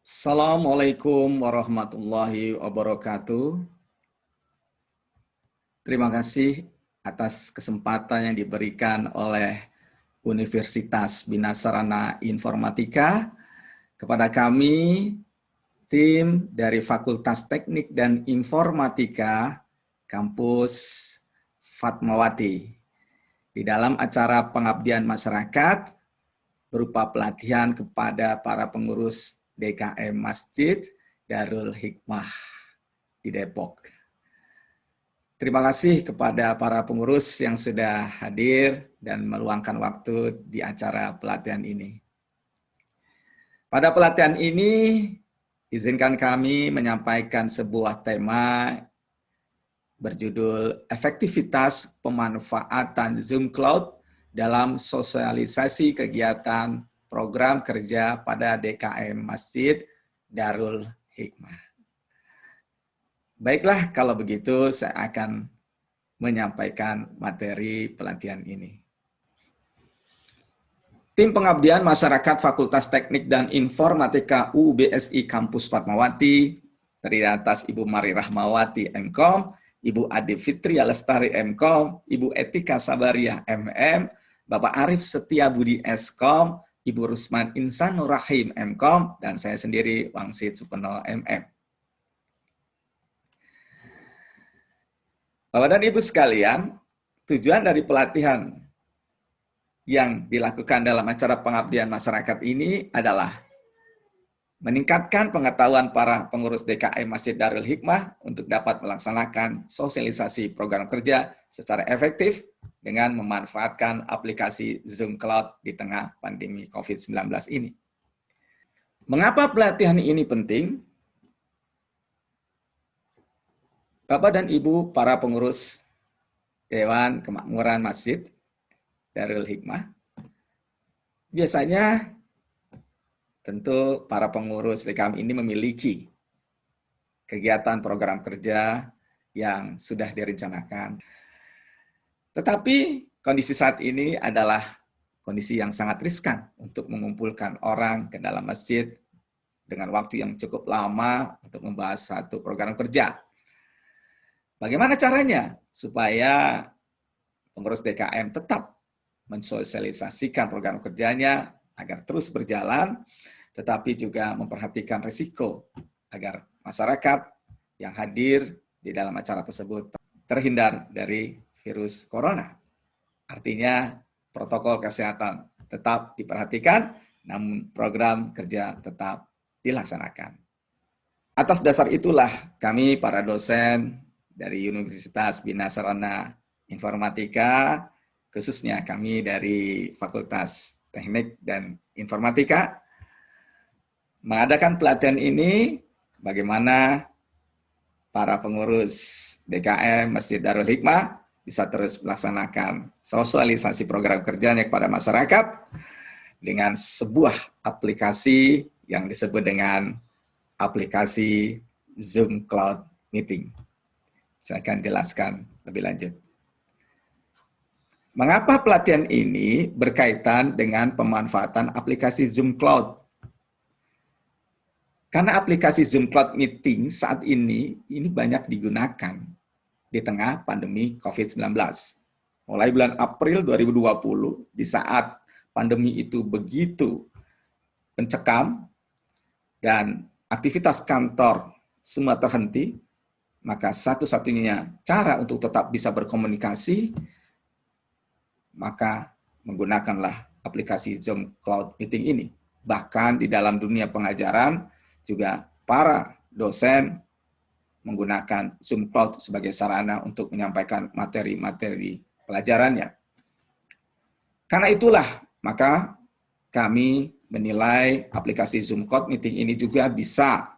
Assalamualaikum warahmatullahi wabarakatuh. Terima kasih atas kesempatan yang diberikan oleh Universitas Bina Sarana Informatika kepada kami, tim dari Fakultas Teknik dan Informatika Kampus Fatmawati. Di dalam acara pengabdian masyarakat berupa pelatihan kepada para pengurus DKM Masjid Darul Hikmah di Depok. Terima kasih kepada para pengurus yang sudah hadir dan meluangkan waktu di acara pelatihan ini. Pada pelatihan ini, izinkan kami menyampaikan sebuah tema berjudul Efektivitas Pemanfaatan Zoom Cloud dalam Sosialisasi Kegiatan Program Kerja pada DKM Masjid Darul Hikmah. Baiklah, kalau begitu saya akan menyampaikan materi pelatihan ini. Tim Pengabdian Masyarakat Fakultas Teknik dan Informatika UBSI Kampus Fatmawati, terdiri atas Ibu Mari Rahmawati, MKom, Ibu Ade Fitria Lestari, MKom, Ibu Etika Sabaria, MM, Bapak Arif Setiabudi, Skom, Ibu Rusman Insanur Rahim, MKom, dan saya sendiri, Wangsit Supeno, MM. Bapak dan Ibu sekalian, tujuan dari pelatihan yang dilakukan dalam acara pengabdian masyarakat ini adalah meningkatkan pengetahuan para pengurus DKM Masjid Darul Hikmah untuk dapat melaksanakan sosialisasi program kerja secara efektif dengan memanfaatkan aplikasi Zoom Cloud di tengah pandemi COVID-19 ini. Mengapa pelatihan ini penting? Bapak dan Ibu para pengurus Dewan Kemakmuran Masjid Darul Hikmah, biasanya tentu para pengurus DKM ini memiliki kegiatan program kerja yang sudah direncanakan. Tetapi kondisi saat ini adalah kondisi yang sangat riskan untuk mengumpulkan orang ke dalam masjid dengan waktu yang cukup lama untuk membahas satu program kerja. Bagaimana caranya supaya pengurus DKM tetap mensosialisasikan program kerjanya agar terus berjalan, tetapi juga memperhatikan risiko agar masyarakat yang hadir di dalam acara tersebut terhindar dari virus corona. Artinya protokol kesehatan tetap diperhatikan, namun program kerja tetap dilaksanakan. Atas dasar itulah kami para dosen dari Universitas Bina Sarana Informatika, khususnya kami dari Fakultas Teknik dan Informatika, mengadakan pelatihan ini bagaimana para pengurus DKM Masjid Darul Hikmah bisa terus melaksanakan sosialisasi program kerjanya kepada masyarakat dengan sebuah aplikasi yang disebut dengan aplikasi Zoom Cloud Meeting. Saya akan jelaskan lebih lanjut. Mengapa pelatihan ini berkaitan dengan pemanfaatan aplikasi Zoom Cloud? Karena aplikasi Zoom Cloud Meeting saat ini banyak digunakan di tengah pandemi COVID-19. Mulai bulan April 2020, di saat pandemi itu begitu mencekam dan aktivitas kantor semua terhenti, maka satu-satunya cara untuk tetap bisa berkomunikasi, maka menggunakanlah aplikasi Zoom Cloud Meeting ini. Bahkan di dalam dunia pengajaran, juga para dosen menggunakan Zoom Cloud sebagai sarana untuk menyampaikan materi-materi pelajarannya. Karena itulah, maka kami menilai aplikasi Zoom Cloud Meeting ini juga bisa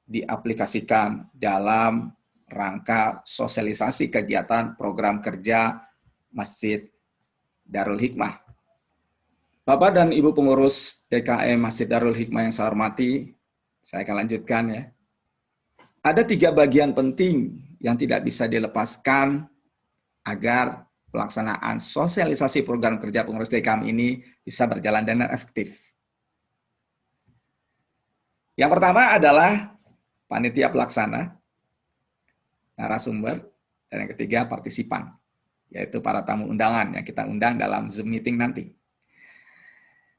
diaplikasikan dalam rangka sosialisasi kegiatan program kerja Masjid Darul Hikmah. Bapak dan Ibu pengurus DKM Masjid Darul Hikmah yang saya hormati, saya akan lanjutkan ya. Ada 3 bagian penting yang tidak bisa dilepaskan agar pelaksanaan sosialisasi program kerja pengurus DKM ini bisa berjalan dengan efektif. Yang pertama adalah panitia pelaksana, narasumber, dan yang ketiga partisipan, yaitu para tamu undangan yang kita undang dalam Zoom meeting nanti.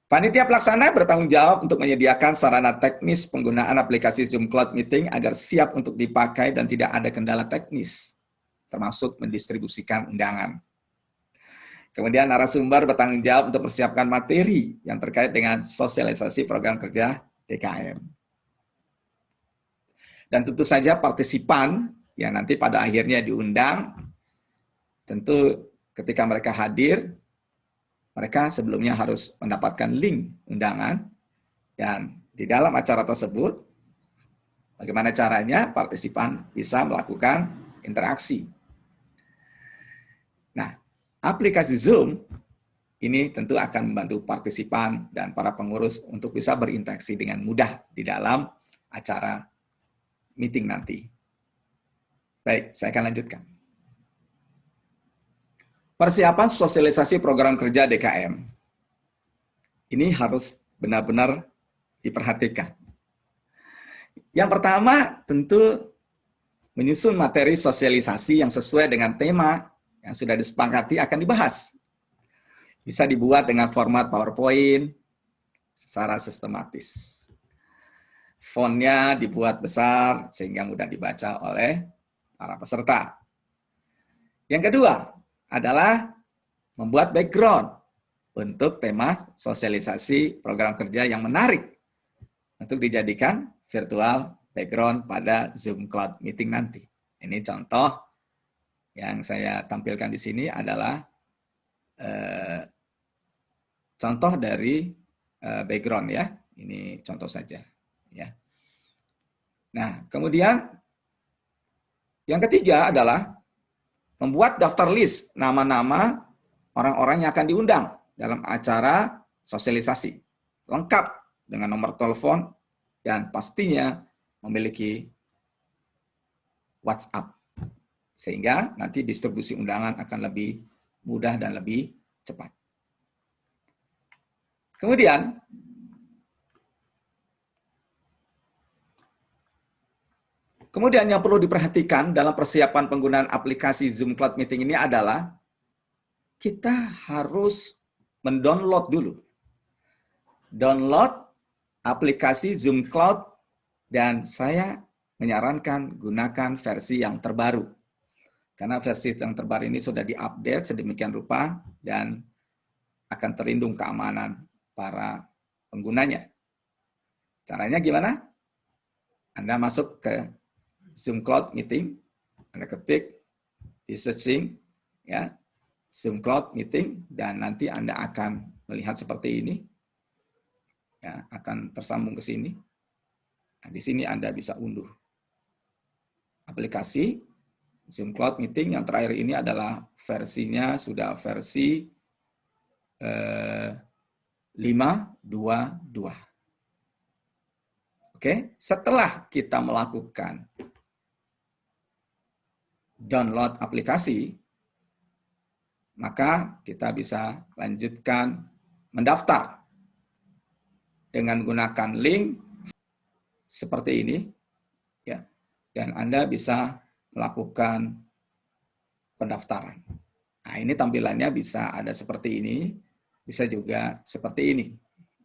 Panitia pelaksana bertanggung jawab untuk menyediakan sarana teknis penggunaan aplikasi Zoom Cloud Meeting agar siap untuk dipakai dan tidak ada kendala teknis, termasuk mendistribusikan undangan. Kemudian narasumber bertanggung jawab untuk persiapkan materi yang terkait dengan sosialisasi program kerja DKM. Dan tentu saja partisipan yang nanti pada akhirnya diundang, tentu ketika mereka hadir, mereka sebelumnya harus mendapatkan link undangan, dan di dalam acara tersebut, bagaimana caranya partisipan bisa melakukan interaksi. Nah, aplikasi Zoom ini tentu akan membantu partisipan dan para pengurus untuk bisa berinteraksi dengan mudah di dalam acara meeting nanti. Baik, saya akan lanjutkan. Persiapan sosialisasi program kerja DKM. Ini harus benar-benar diperhatikan. Yang pertama, tentu menyusun materi sosialisasi yang sesuai dengan tema yang sudah disepakati akan dibahas. Bisa dibuat dengan format PowerPoint secara sistematis. Fontnya dibuat besar sehingga mudah dibaca oleh para peserta. Yang kedua adalah membuat background untuk tema sosialisasi program kerja yang menarik untuk dijadikan virtual background pada Zoom Cloud Meeting nanti. Ini contoh yang saya tampilkan di sini adalah contoh dari background ya. Ini contoh saja ya. Nah, kemudian yang ketiga adalah membuat daftar list nama-nama orang-orang yang akan diundang dalam acara sosialisasi. Lengkap dengan nomor telepon dan pastinya memiliki WhatsApp. Sehingga nanti distribusi undangan akan lebih mudah dan lebih cepat. Kemudian yang perlu diperhatikan dalam persiapan penggunaan aplikasi Zoom Cloud Meeting ini adalah kita harus mendownload dulu. Download aplikasi Zoom Cloud dan saya menyarankan gunakan versi yang terbaru. Karena versi yang terbaru ini sudah diupdate sedemikian rupa dan akan terlindung keamanan para penggunanya. Caranya gimana? Anda masuk ke Zoom Cloud Meeting, Anda ketik di searching ya, Zoom Cloud Meeting, dan nanti Anda akan melihat seperti ini. Ya, akan tersambung ke sini. Nah, di sini Anda bisa unduh aplikasi Zoom Cloud Meeting. Yang terakhir ini adalah versinya sudah versi 5.2.2. Oke, setelah kita melakukan download aplikasi, maka kita bisa lanjutkan mendaftar dengan menggunakan link seperti ini, ya, dan Anda bisa melakukan pendaftaran. Nah, ini tampilannya bisa ada seperti ini, bisa juga seperti ini,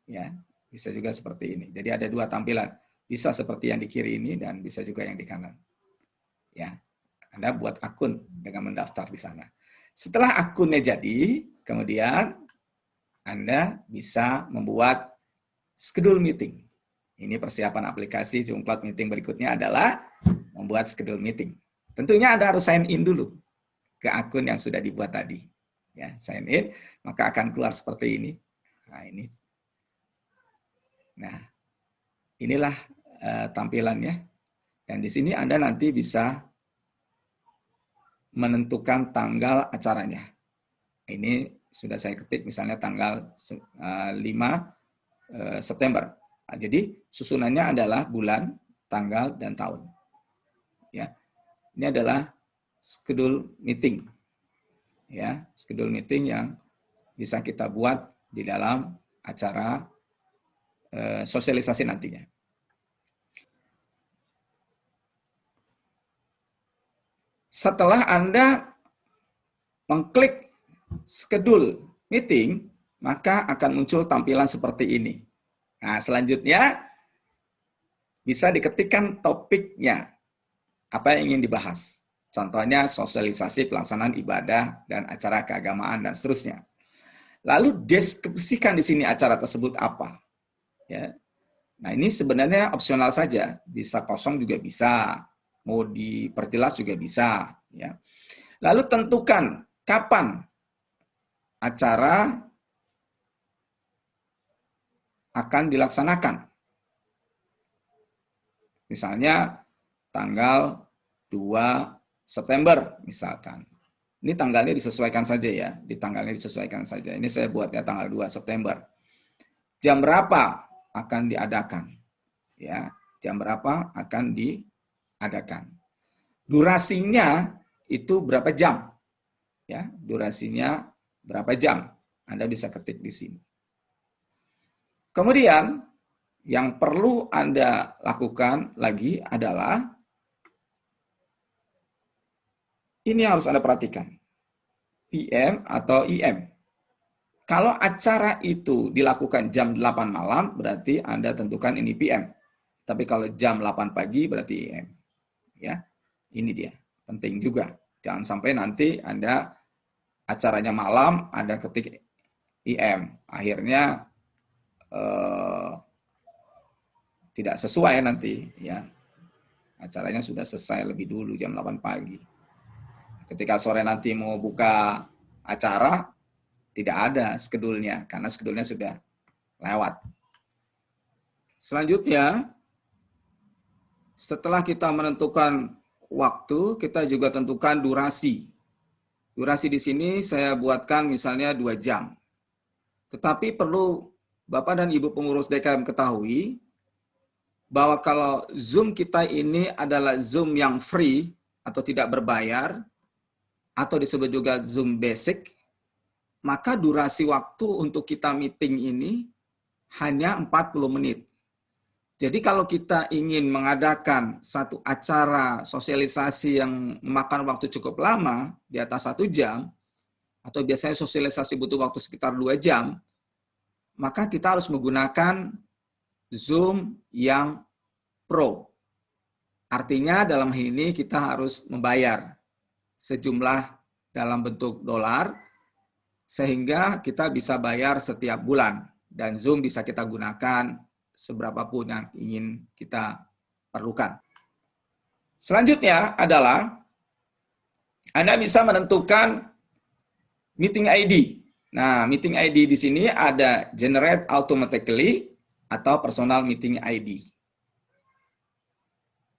ya, bisa juga seperti ini. Jadi ada dua tampilan, bisa seperti yang di kiri ini dan bisa juga yang di kanan, ya. Anda buat akun dengan mendaftar di sana. Setelah akunnya jadi, kemudian Anda bisa membuat schedule meeting. Ini persiapan aplikasi Zoom Cloud Meeting berikutnya adalah membuat schedule meeting. Tentunya Anda harus sign in dulu ke akun yang sudah dibuat tadi. Ya, sign in, maka akan keluar seperti ini. Nah, ini. Nah, inilah tampilannya. Dan di sini Anda nanti bisa menentukan tanggal acaranya. Ini sudah saya ketik misalnya tanggal 5 September. Nah, jadi susunannya adalah bulan, tanggal, dan tahun. Ya, ini adalah schedule meeting. Ya, schedule meeting yang bisa kita buat di dalam acara sosialisasi nantinya. setelah Anda mengklik schedule meeting, maka akan muncul tampilan seperti ini. Nah, selanjutnya bisa diketikkan topiknya, apa yang ingin dibahas. Contohnya sosialisasi pelaksanaan ibadah dan acara keagamaan dan seterusnya. Lalu deskripsikan di sini acara tersebut apa. Ya. Nah, ini sebenarnya opsional saja, bisa kosong juga bisa, mau diperjelas juga bisa. Ya. Lalu tentukan kapan acara akan dilaksanakan. Misalnya tanggal 2 September misalkan. Ini tanggalnya disesuaikan saja ya, di tanggalnya disesuaikan saja. Ini saya buatnya tanggal 2 September. Jam berapa akan diadakan? Ya, jam berapa akan diadakan? Durasinya itu berapa jam? Ya, durasinya berapa jam? Anda bisa ketik di sini. Kemudian yang perlu Anda lakukan lagi adalah ini harus Anda perhatikan. PM atau IM. Kalau acara itu dilakukan jam 8 malam, berarti Anda tentukan ini PM. Tapi kalau jam 8 pagi, berarti IM. Ya, ini dia. Penting juga. Jangan sampai nanti Anda acaranya malam, Anda ketik IM. Akhirnya tidak sesuai nanti. Ya, acaranya sudah selesai lebih dulu, jam 8 pagi. Ketika sore nanti mau buka acara, tidak ada schedule-nya, karena schedule-nya sudah lewat. Selanjutnya, setelah kita menentukan waktu, kita juga tentukan durasi. Durasi di sini saya buatkan misalnya 2 jam. Tetapi perlu Bapak dan Ibu pengurus DKM ketahui, bahwa kalau Zoom kita ini adalah Zoom yang free atau tidak berbayar, atau disebut juga Zoom Basic, maka durasi waktu untuk kita meeting ini hanya 40 menit. Jadi kalau kita ingin mengadakan satu acara sosialisasi yang memakan waktu cukup lama, di atas 1 jam, atau biasanya sosialisasi butuh waktu sekitar 2 jam, maka kita harus menggunakan Zoom yang Pro. Artinya dalam hal ini kita harus membayar sejumlah dalam bentuk dolar, sehingga kita bisa bayar setiap bulan. Dan Zoom bisa kita gunakan seberapapun yang ingin kita perlukan. Selanjutnya adalah Anda bisa menentukan meeting ID. Nah, meeting ID di sini ada generate automatically atau personal meeting ID.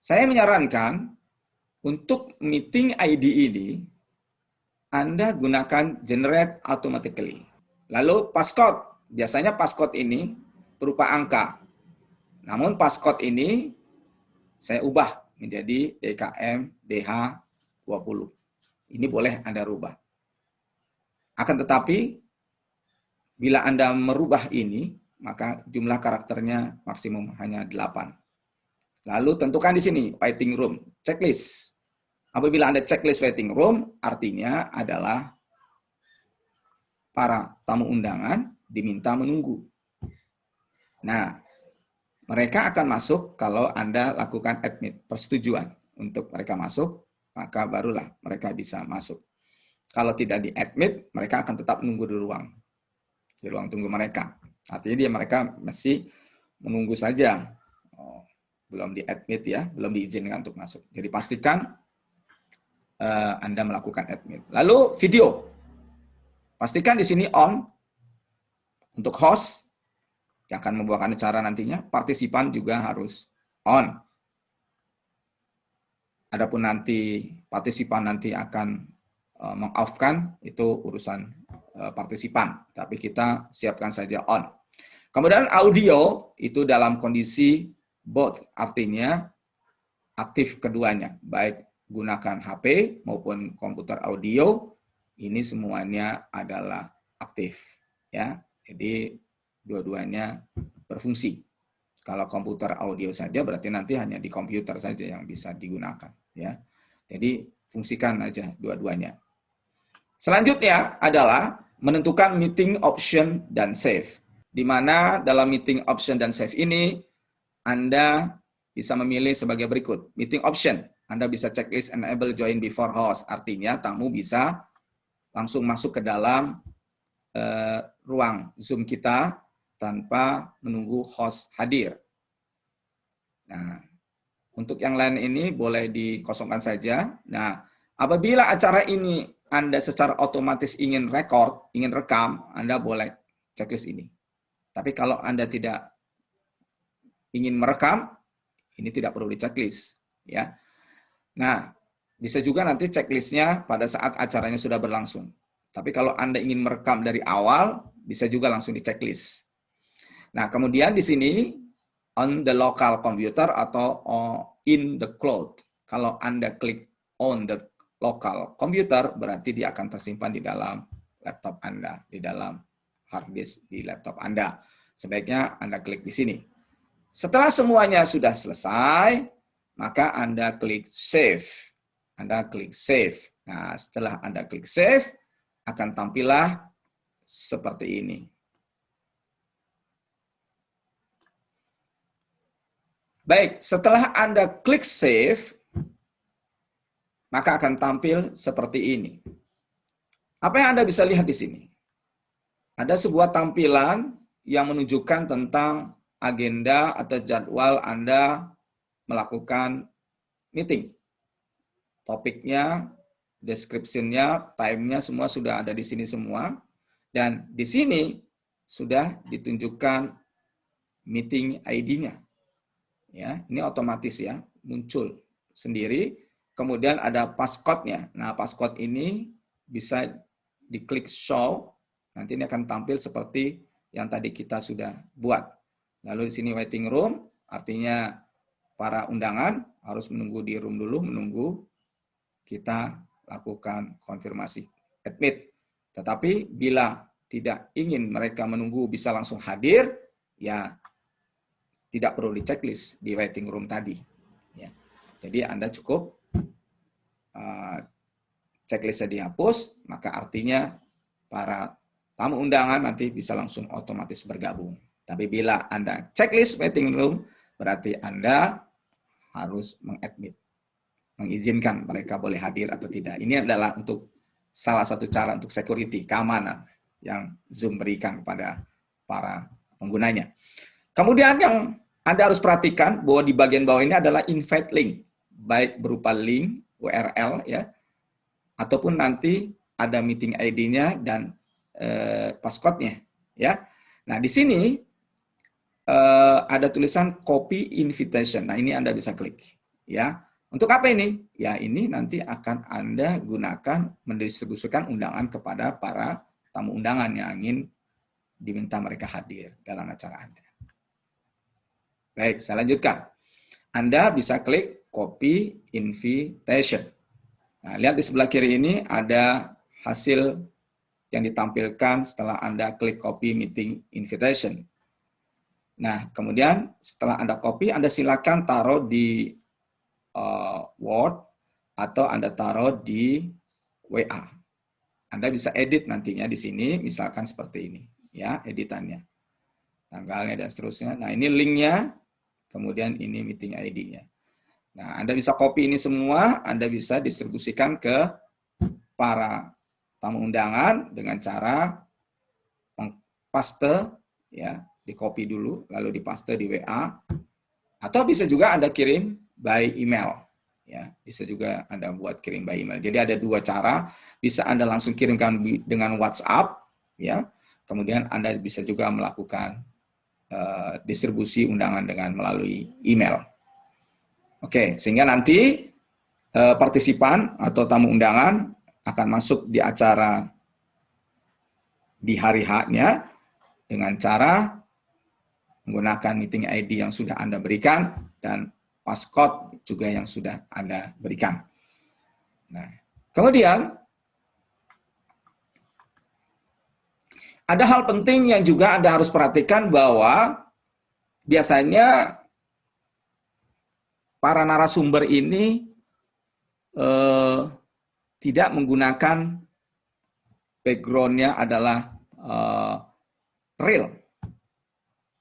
Saya menyarankan untuk meeting ID ini Anda gunakan generate automatically. Lalu passcode, biasanya passcode ini berupa angka. Namun passcode ini saya ubah menjadi DKM DH20. Ini boleh Anda rubah. Akan tetapi, bila Anda merubah ini, maka jumlah karakternya maksimum hanya 8. Lalu tentukan di sini, waiting room, checklist. Apabila Anda checklist waiting room, artinya adalah para tamu undangan diminta menunggu. Nah, mereka akan masuk kalau Anda lakukan admit, persetujuan untuk mereka masuk, maka barulah mereka bisa masuk. Kalau tidak di-admit, mereka akan tetap menunggu di ruang tunggu mereka. Artinya mereka masih menunggu saja. Belum di-admit ya, belum diizinkan untuk masuk. Jadi pastikan Anda melakukan admit. Lalu video. Pastikan di sini on untuk host yang akan membawakan acara nantinya, partisipan juga harus on. Adapun nanti partisipan nanti akan meng-off-kan, itu urusan partisipan, tapi kita siapkan saja on. Kemudian audio itu dalam kondisi both, artinya aktif keduanya, baik gunakan HP maupun komputer audio, ini semuanya adalah aktif ya. Jadi dua-duanya berfungsi. Kalau komputer audio saja berarti nanti hanya di komputer saja yang bisa digunakan ya. Jadi fungsikan aja dua-duanya. Selanjutnya adalah menentukan meeting option dan save. Di mana dalam meeting option dan save ini, Anda bisa memilih sebagai berikut. Meeting option, Anda bisa checklist enable join before host. Artinya tamu bisa langsung masuk ke dalam ruang Zoom kita tanpa menunggu host hadir. Nah, untuk yang lain ini boleh dikosongkan saja. Nah, apabila acara ini Anda secara otomatis ingin rekam, Anda boleh checklist ini. Tapi kalau Anda tidak ingin merekam, ini tidak perlu di-checklist. Ya. Nah, bisa juga nanti checklistnya pada saat acaranya sudah berlangsung. Tapi kalau Anda ingin merekam dari awal, bisa juga langsung di-checklist. Nah, kemudian di sini, on the local computer atau in the cloud. Kalau Anda klik on the local computer, berarti dia akan tersimpan di dalam laptop Anda, di dalam hard disk di laptop Anda. Sebaiknya Anda klik di sini. Setelah semuanya sudah selesai, maka Anda klik save. Anda klik save. Nah, setelah Anda klik save, akan tampillah seperti ini. Baik, setelah Anda klik save, maka akan tampil seperti ini. Apa yang Anda bisa lihat di sini? Ada sebuah tampilan yang menunjukkan tentang agenda atau jadwal Anda melakukan meeting. Topiknya, description-nya, time-nya semua sudah ada di sini semua. Dan di sini sudah ditunjukkan meeting ID-nya. Ya, ini otomatis ya, muncul sendiri. Kemudian ada passcode-nya. Nah, passcode ini bisa diklik show. Nanti ini akan tampil seperti yang tadi kita sudah buat. Lalu di sini waiting room, artinya para undangan harus menunggu di room dulu, menunggu kita lakukan konfirmasi admit. Tetapi bila tidak ingin mereka menunggu bisa langsung hadir, ya tidak perlu di checklist di waiting room tadi. Ya. Jadi Anda cukup checklistnya dihapus, maka artinya para tamu undangan nanti bisa langsung otomatis bergabung. Tapi bila Anda checklist waiting room, berarti Anda harus mengadmit, mengizinkan mereka boleh hadir atau tidak. Ini adalah untuk salah satu cara untuk security, keamanan yang Zoom berikan kepada para penggunanya. Kemudian yang Anda harus perhatikan bahwa di bagian bawah ini adalah invite link, baik berupa link URL ya, ataupun nanti ada meeting ID-nya dan passcode-nya ya. Nah, di sini ada tulisan copy invitation. Nah, ini Anda bisa klik ya. Untuk apa ini? Ya, ini nanti akan Anda gunakan mendistribusikan undangan kepada para tamu undangan yang ingin diminta mereka hadir dalam acara Anda. Baik, saya lanjutkan. Anda bisa klik copy invitation. Nah, lihat di sebelah kiri ini ada hasil yang ditampilkan setelah Anda klik copy meeting invitation. Nah, kemudian setelah Anda copy, Anda silakan taruh di Word atau Anda taruh di WA. Anda bisa edit nantinya di sini, misalkan seperti ini, ya, editannya. Tanggalnya dan seterusnya. Nah, ini linknya, kemudian ini meeting ID-nya. Nah, Anda bisa copy ini semua, Anda bisa distribusikan ke para tamu undangan dengan cara paste, ya, di copy dulu, lalu dipaste di WA, atau bisa juga Anda kirim by email. Ya, bisa juga Anda buat kirim by email. Jadi ada dua cara, bisa Anda langsung kirimkan dengan WhatsApp, ya. Kemudian Anda bisa juga melakukan distribusi undangan dengan melalui email. Oke, sehingga nanti partisipan atau tamu undangan akan masuk di acara di hari H-nya dengan cara menggunakan meeting ID yang sudah Anda berikan dan passcode juga yang sudah Anda berikan. Nah, kemudian ada hal penting yang juga Anda harus perhatikan bahwa biasanya para narasumber ini tidak menggunakan background-nya adalah real.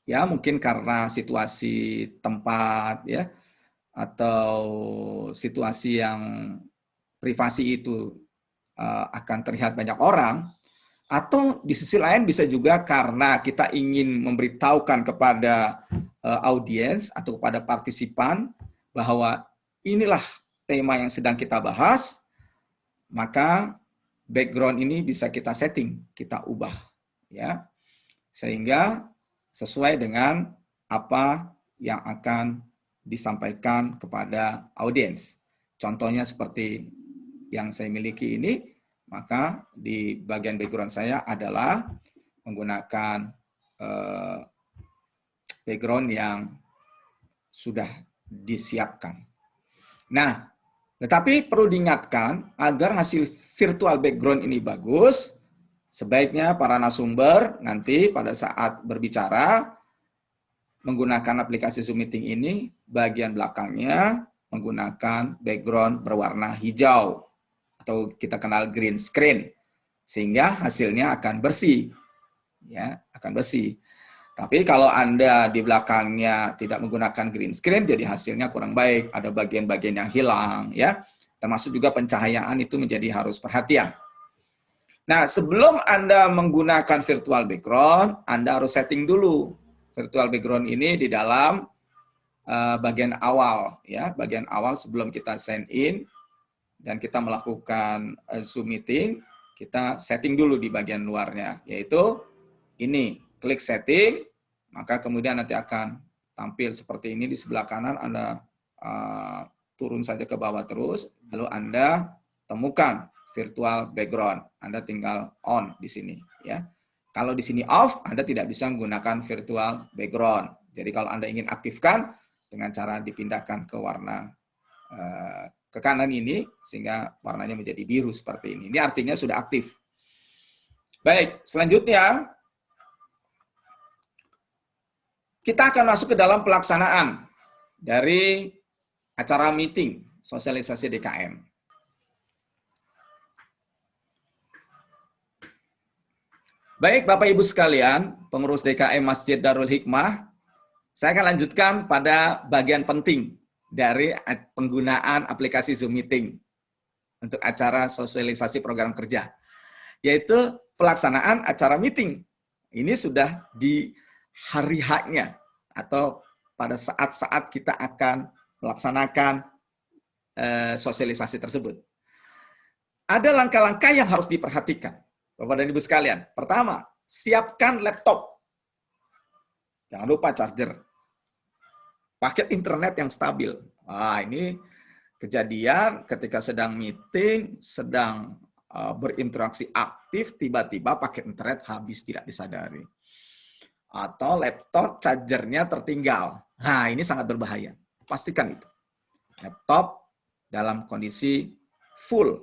Ya, mungkin karena situasi tempat ya, atau situasi yang privasi itu akan terlihat banyak orang, atau di sisi lain bisa juga karena kita ingin memberitahukan kepada audiens atau kepada partisipan bahwa inilah tema yang sedang kita bahas, maka background ini bisa kita setting, kita ubah, ya, sehingga sesuai dengan apa yang akan disampaikan kepada audiens. Contohnya seperti yang saya miliki ini, maka di bagian background saya adalah menggunakan background yang sudah disiapkan. Nah, tetapi perlu diingatkan agar hasil virtual background ini bagus, sebaiknya para narasumber nanti pada saat berbicara menggunakan aplikasi Zoom Meeting ini, bagian belakangnya menggunakan background berwarna hijau atau kita kenal green screen, sehingga hasilnya akan bersih, ya, akan bersih. Tapi kalau Anda di belakangnya tidak menggunakan green screen, jadi hasilnya kurang baik, ada bagian-bagian yang hilang, ya, termasuk juga pencahayaan itu menjadi harus perhatian. Nah, sebelum Anda menggunakan virtual background, Anda harus setting dulu virtual background ini di dalam bagian awal, ya, bagian awal sebelum kita sign in dan kita melakukan Zoom meeting, kita setting dulu di bagian luarnya, yaitu ini, klik setting, maka kemudian nanti akan tampil seperti ini di sebelah kanan, Anda turun saja ke bawah terus, lalu Anda temukan virtual background, Anda tinggal on di sini, ya. Kalau di sini off, Anda tidak bisa menggunakan virtual background. Jadi kalau Anda ingin aktifkan dengan cara dipindahkan ke warna ke kanan ini, sehingga warnanya menjadi biru seperti ini. Ini artinya sudah aktif. Baik, selanjutnya kita akan masuk ke dalam pelaksanaan dari acara meeting sosialisasi DKM. Baik, Bapak Ibu sekalian, pengurus DKM Masjid Darul Hikmah, saya akan lanjutkan pada bagian penting dari penggunaan aplikasi Zoom Meeting untuk acara sosialisasi program kerja, yaitu pelaksanaan acara meeting. Ini sudah di hari H-nya atau pada saat-saat kita akan melaksanakan sosialisasi tersebut. Ada langkah-langkah yang harus diperhatikan, Bapak dan Ibu sekalian. Pertama, siapkan laptop. Jangan lupa charger. Paket internet yang stabil. Wah, ini kejadian ketika sedang meeting, sedang berinteraksi aktif, tiba-tiba paket internet habis tidak disadari. Atau laptop chargernya tertinggal. Nah, ini sangat berbahaya. Pastikan itu. Laptop dalam kondisi full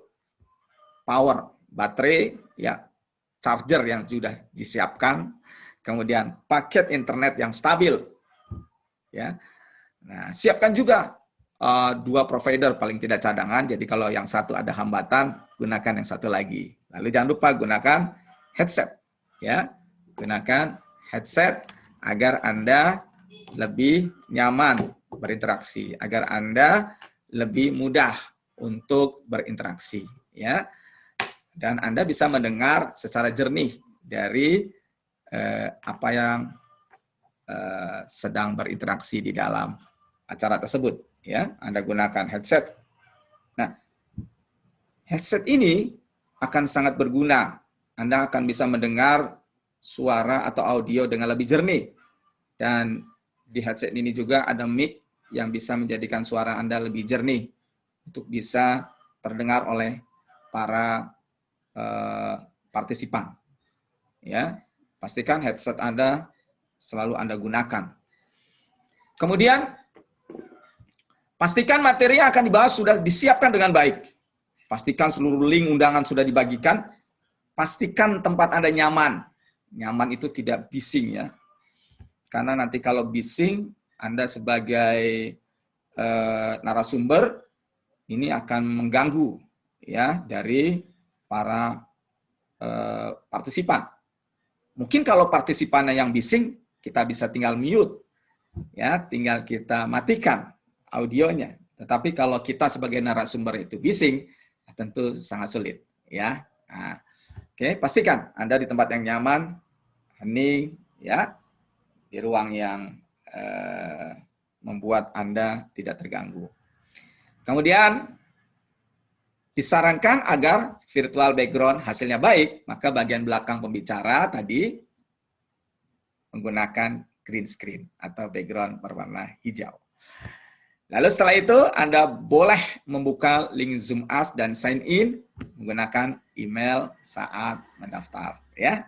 power, baterai, ya, charger yang sudah disiapkan, kemudian paket internet yang stabil, ya. Nah, siapkan juga 2 provider paling tidak cadangan. Jadi kalau yang satu ada hambatan, gunakan yang satu lagi. Lalu jangan lupa gunakan headset, ya. Gunakan headset agar Anda lebih nyaman berinteraksi, agar Anda lebih mudah untuk berinteraksi, ya. Dan Anda bisa mendengar secara jernih dari apa yang sedang berinteraksi di dalam acara tersebut, ya. Anda gunakan headset. Nah, headset ini akan sangat berguna. Anda akan bisa mendengar suara atau audio dengan lebih jernih. Dan di headset ini juga ada mic yang bisa menjadikan suara Anda lebih jernih untuk bisa terdengar oleh para partisipan. Ya, pastikan headset Anda selalu Anda gunakan. Kemudian pastikan materi yang akan dibahas sudah disiapkan dengan baik. Pastikan seluruh link undangan sudah dibagikan. Pastikan tempat Anda nyaman. Nyaman itu tidak bising, ya. Karena nanti kalau bising, Anda sebagai narasumber ini akan mengganggu ya dari para partisipan. Mungkin kalau partisipannya yang bising, kita bisa tinggal mute, ya, tinggal kita matikan audionya. Tetapi kalau kita sebagai narasumber itu bising, tentu sangat sulit, ya. Nah, oke, pastikan Anda di tempat yang nyaman, hening, ya, di ruang yang membuat Anda tidak terganggu. Kemudian disarankan agar virtual background hasilnya baik, maka bagian belakang pembicara tadi menggunakan green screen atau background berwarna hijau. Lalu setelah itu Anda boleh membuka link Zoom Us dan sign in menggunakan email saat mendaftar, ya.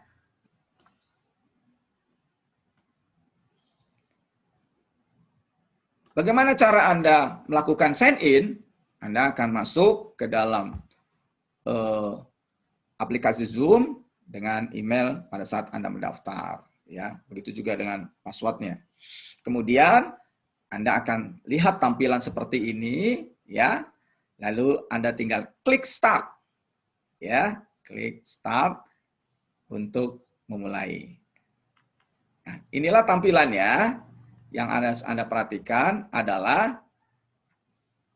Bagaimana cara Anda melakukan sign in? Anda akan masuk ke dalam aplikasi Zoom dengan email pada saat Anda mendaftar, ya. Begitu juga dengan passwordnya. Kemudian Anda akan lihat tampilan seperti ini, ya. Lalu Anda tinggal klik start, ya, klik start untuk memulai. Nah, inilah tampilannya. Yang Anda perhatikan adalah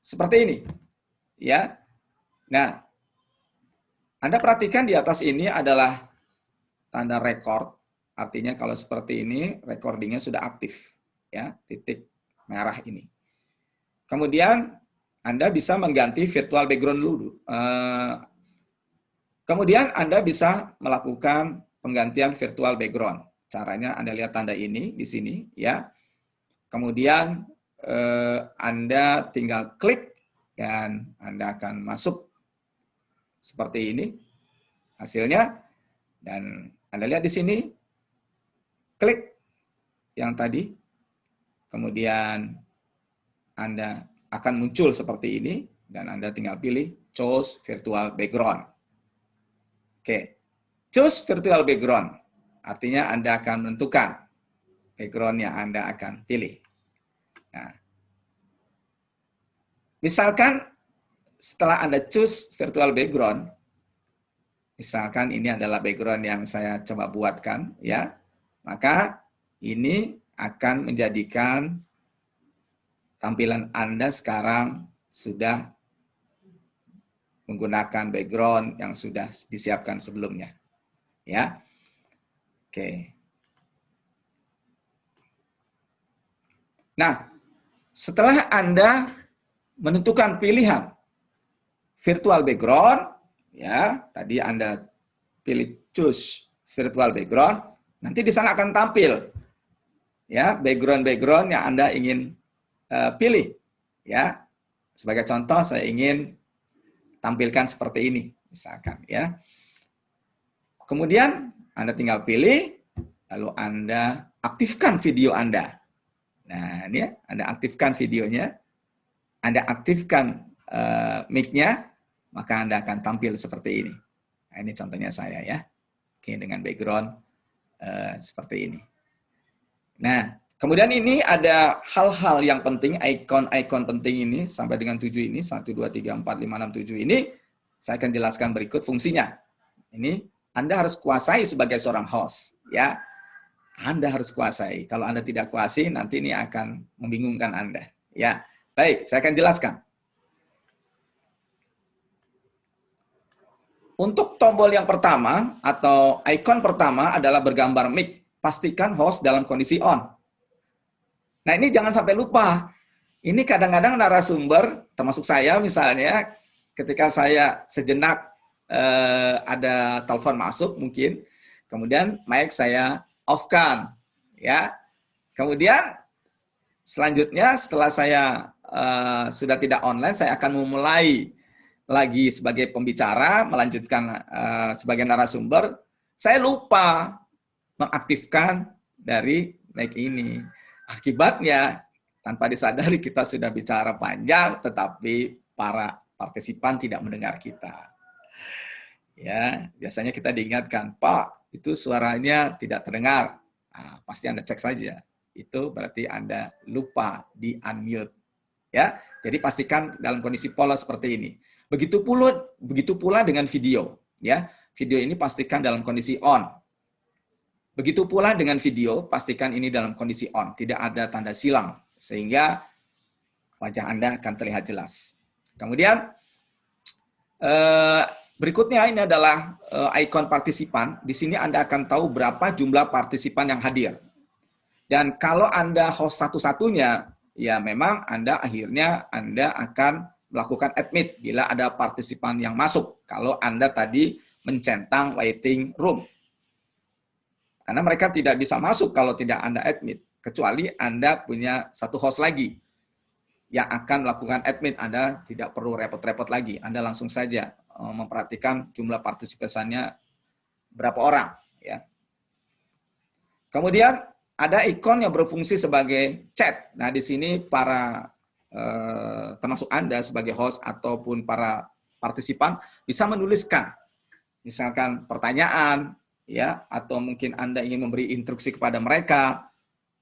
seperti ini, ya. Nah, Anda perhatikan di atas ini adalah tanda record, artinya kalau seperti ini recordingnya sudah aktif, ya, titik merah ini. Kemudian Anda bisa mengganti virtual background dulu. Kemudian Anda bisa melakukan penggantian virtual background. Caranya Anda lihat tanda ini di sini, ya. Kemudian Anda tinggal klik dan Anda akan masuk seperti ini hasilnya. Dan Anda lihat di sini, klik yang tadi, kemudian Anda akan muncul seperti ini, dan Anda tinggal pilih choose virtual background. Oke, choose virtual background, artinya Anda akan menentukan background yang Anda akan pilih. Nah, misalkan setelah Anda choose virtual background, misalkan ini adalah background yang saya coba buatkan, ya, maka ini akan menjadikan tampilan Anda sekarang sudah menggunakan background yang sudah disiapkan sebelumnya, ya. Oke. Nah, setelah Anda menentukan pilihan virtual background, ya, tadi Anda pilih choose virtual background, nanti di sana akan tampil, ya, background yang Anda ingin pilih, ya. Sebagai contoh, saya ingin tampilkan seperti ini, misalkan, ya. Kemudian Anda tinggal pilih, lalu Anda aktifkan video Anda. Nah, ini ya, Anda aktifkan videonya, Anda aktifkan mic-nya, maka Anda akan tampil seperti ini. Nah, ini contohnya saya, ya. Oke, dengan background seperti ini. Nah, kemudian ini ada hal-hal yang penting, ikon-ikon penting ini, sampai dengan 7 ini, 1, 2, 3, 4, 5, 6, 7 ini, saya akan jelaskan berikut fungsinya. Ini Anda harus kuasai sebagai seorang host, ya. Anda harus kuasai. Kalau Anda tidak kuasai, nanti ini akan membingungkan Anda, ya. Baik, saya akan jelaskan. Untuk tombol yang pertama atau ikon pertama adalah bergambar mic. Pastikan host dalam kondisi on. Nah, ini jangan sampai lupa. Ini kadang-kadang narasumber, termasuk saya misalnya, ketika saya sejenak ada telepon masuk mungkin, kemudian mic saya off-kan, ya. Kemudian selanjutnya setelah saya sudah tidak online, saya akan memulai lagi sebagai pembicara, melanjutkan sebagai narasumber, saya lupa mengaktifkan dari mic ini. Akibatnya, tanpa disadari kita sudah bicara panjang, tetapi para partisipan tidak mendengar kita. Ya, biasanya kita diingatkan, Pak, itu suaranya tidak terdengar. Nah, pasti Anda cek saja. Itu berarti Anda lupa di unmute. Ya, jadi pastikan dalam kondisi polos seperti ini. Begitu pula dengan video, ya. Video ini pastikan dalam kondisi on. Begitu pula dengan video, pastikan ini dalam kondisi on, tidak ada tanda silang sehingga wajah Anda akan terlihat jelas. Kemudian berikutnya ini adalah ikon partisipan. Di sini Anda akan tahu berapa jumlah partisipan yang hadir. Dan kalau Anda host satu-satunya, ya memang akhirnya Anda akan melakukan admit bila ada partisipan yang masuk. Kalau Anda tadi mencentang waiting room. Karena mereka tidak bisa masuk kalau tidak Anda admit. Kecuali Anda punya satu host lagi yang akan melakukan admit. Anda tidak perlu repot-repot lagi. Anda langsung saja memperhatikan jumlah partisipannya berapa orang. Ya. Kemudian ada ikon yang berfungsi sebagai chat. Nah, di sini para termasuk Anda sebagai host ataupun para partisipan bisa menuliskan misalkan pertanyaan, ya, atau mungkin Anda ingin memberi instruksi kepada mereka,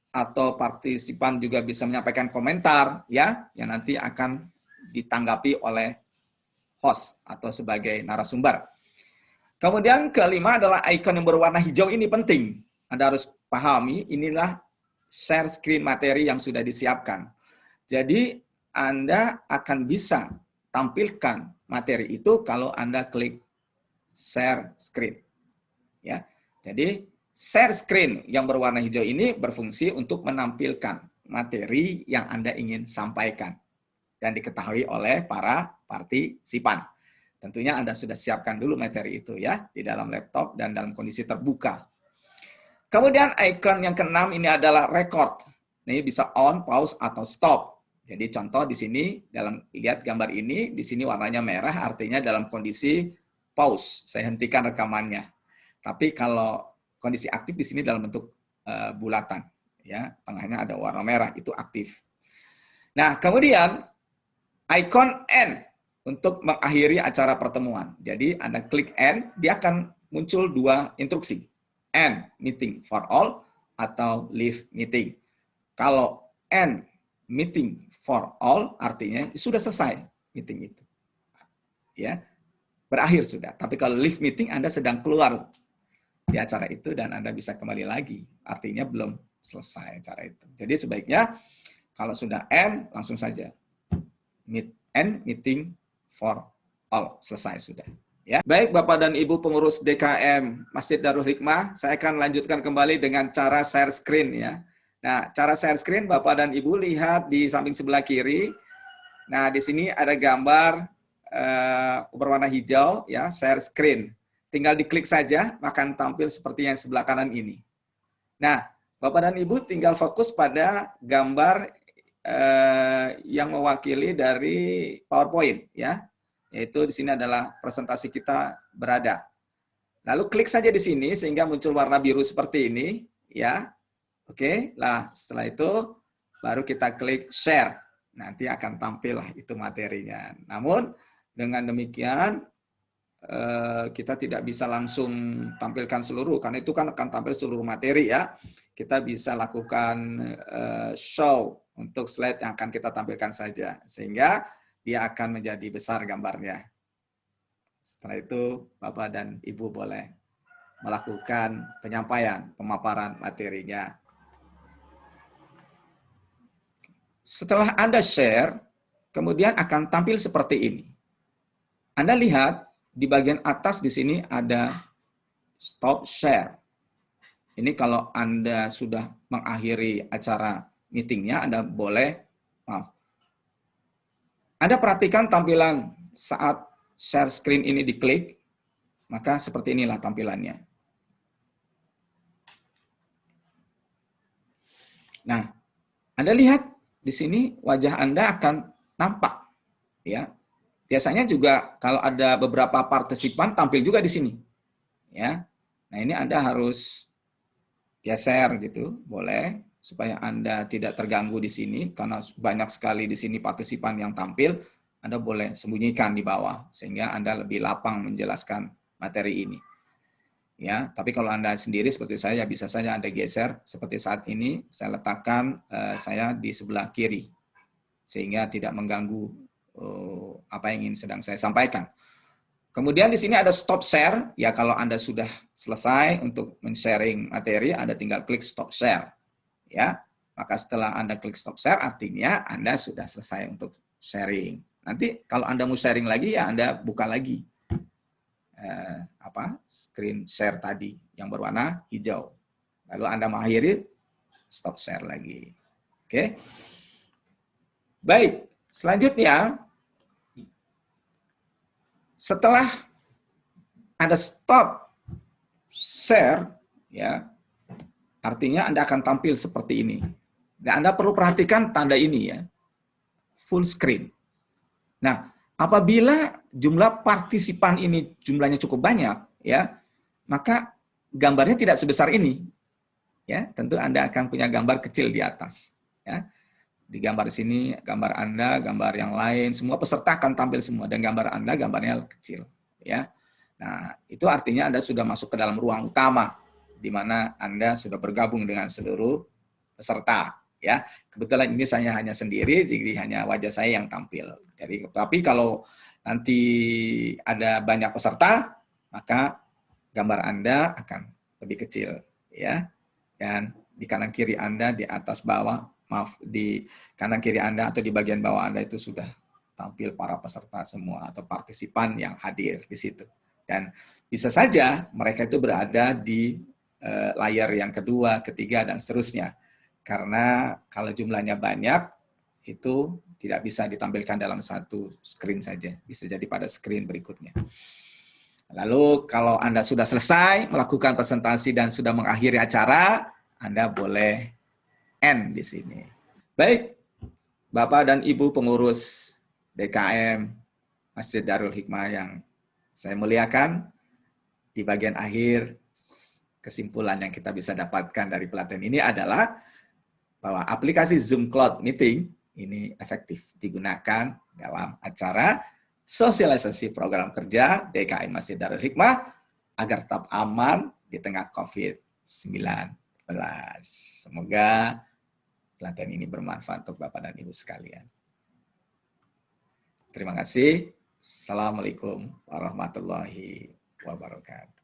atau partisipan juga bisa menyampaikan komentar, ya, yang nanti akan ditanggapi oleh host atau sebagai narasumber. Kemudian kelima adalah ikon yang berwarna hijau ini penting. Anda harus pahami, inilah share screen materi yang sudah disiapkan. Jadi Anda akan bisa tampilkan materi itu kalau Anda klik share screen. Ya, jadi share screen yang berwarna hijau ini berfungsi untuk menampilkan materi yang Anda ingin sampaikan dan diketahui oleh para partisipan. Tentunya Anda sudah siapkan dulu materi itu ya di dalam laptop dan dalam kondisi terbuka. Kemudian ikon yang keenam ini adalah record. Ini bisa on, pause atau stop. Jadi contoh di sini dalam lihat gambar ini, di sini warnanya merah artinya dalam kondisi pause. Saya hentikan rekamannya. Tapi kalau kondisi aktif di sini dalam bentuk bulatan, ya, tengahnya ada warna merah, itu aktif. Nah, kemudian ikon end untuk mengakhiri acara pertemuan. Jadi Anda klik end, dia akan muncul dua instruksi. End meeting for all atau leave meeting. Kalau end meeting for all artinya sudah selesai meeting itu. Ya. Berakhir sudah. Tapi kalau leave meeting Anda sedang keluar di acara itu dan Anda bisa kembali lagi. Artinya belum selesai acara itu. Jadi sebaiknya kalau sudah end langsung saja end meeting for all, selesai sudah. Ya. Baik Bapak dan Ibu pengurus DKM Masjid Darul Hikmah, saya akan lanjutkan kembali dengan cara share screen ya. Nah, cara share screen Bapak dan Ibu lihat di samping sebelah kiri. Nah, di sini ada gambar berwarna hijau ya, share screen. Tinggal diklik saja, akan tampil seperti yang sebelah kanan ini. Nah, Bapak dan Ibu tinggal fokus pada gambar yang mewakili dari PowerPoint ya, yaitu di sini adalah presentasi kita berada. Lalu klik saja di sini sehingga muncul warna biru seperti ini ya. Oke, lah setelah itu baru kita klik share. Nanti akan tampil lah itu materinya. Namun dengan demikian kita tidak bisa langsung tampilkan seluruh, karena itu kan akan tampil seluruh materi ya. Kita bisa lakukan show untuk slide yang akan kita tampilkan saja, sehingga dia akan menjadi besar gambarnya. Setelah itu Bapak dan Ibu boleh melakukan penyampaian, pemaparan materinya. Setelah Anda share, kemudian akan tampil seperti ini. Anda lihat di bagian atas di sini ada stop share. Ini kalau Anda sudah mengakhiri acara meetingnya, Anda boleh, Anda perhatikan tampilan saat share screen ini diklik, maka seperti inilah tampilannya. Nah, Anda lihat di sini wajah Anda akan nampak, ya. Biasanya juga kalau ada beberapa partisipan tampil juga di sini, ya. Nah ini Anda harus geser gitu, boleh, supaya Anda tidak terganggu di sini karena banyak sekali di sini partisipan yang tampil. Anda boleh sembunyikan di bawah sehingga Anda lebih lapang menjelaskan materi ini. Ya, tapi kalau Anda sendiri seperti saya bisa saja Anda geser seperti saat ini saya letakkan saya di sebelah kiri sehingga tidak mengganggu apa yang ingin sedang saya sampaikan. Kemudian di sini ada stop share, ya kalau Anda sudah selesai untuk men-sharing materi, Anda tinggal klik stop share. Ya, maka setelah Anda klik stop share, artinya Anda sudah selesai untuk sharing. Nanti kalau Anda mau sharing lagi, ya Anda buka lagi screen share tadi yang berwarna hijau. Lalu Anda mengakhiri, stop share lagi. Oke. Baik, selanjutnya setelah Anda stop share, ya, artinya Anda akan tampil seperti ini. Dan Anda perlu perhatikan tanda ini ya, full screen. Nah, apabila jumlah partisipan ini jumlahnya cukup banyak, ya, maka gambarnya tidak sebesar ini. Ya, tentu Anda akan punya gambar kecil di atas. Ya. Di gambar sini, gambar Anda, gambar yang lain, semua peserta akan tampil semua, dan gambar Anda gambarnya kecil. Ya. Nah, itu artinya Anda sudah masuk ke dalam ruang utama, di mana Anda sudah bergabung dengan seluruh peserta. Ya, kebetulan ini saya hanya sendiri, jadi hanya wajah saya yang tampil. Jadi, tapi kalau nanti ada banyak peserta, maka gambar Anda akan lebih kecil. Ya. Dan di kanan kiri Anda, di atas bawah, di kanan kiri Anda atau di bagian bawah Anda itu sudah tampil para peserta semua atau partisipan yang hadir di situ. Dan bisa saja mereka itu berada di layar yang kedua, ketiga, dan seterusnya. Karena kalau jumlahnya banyak, itu tidak bisa ditampilkan dalam satu screen saja. Bisa jadi pada screen berikutnya. Lalu kalau Anda sudah selesai melakukan presentasi dan sudah mengakhiri acara, Anda boleh end di sini. Baik, Bapak dan Ibu pengurus DKM Masjid Darul Hikmah yang saya muliakan, di bagian akhir kesimpulan yang kita bisa dapatkan dari pelatihan ini adalah bahwa aplikasi Zoom Cloud Meeting ini efektif digunakan dalam acara sosialisasi program kerja DKM Masjid Darul Hikmah agar tetap aman di tengah COVID-19. Semoga pelatihan ini bermanfaat untuk Bapak dan Ibu sekalian. Terima kasih. Assalamualaikum warahmatullahi wabarakatuh.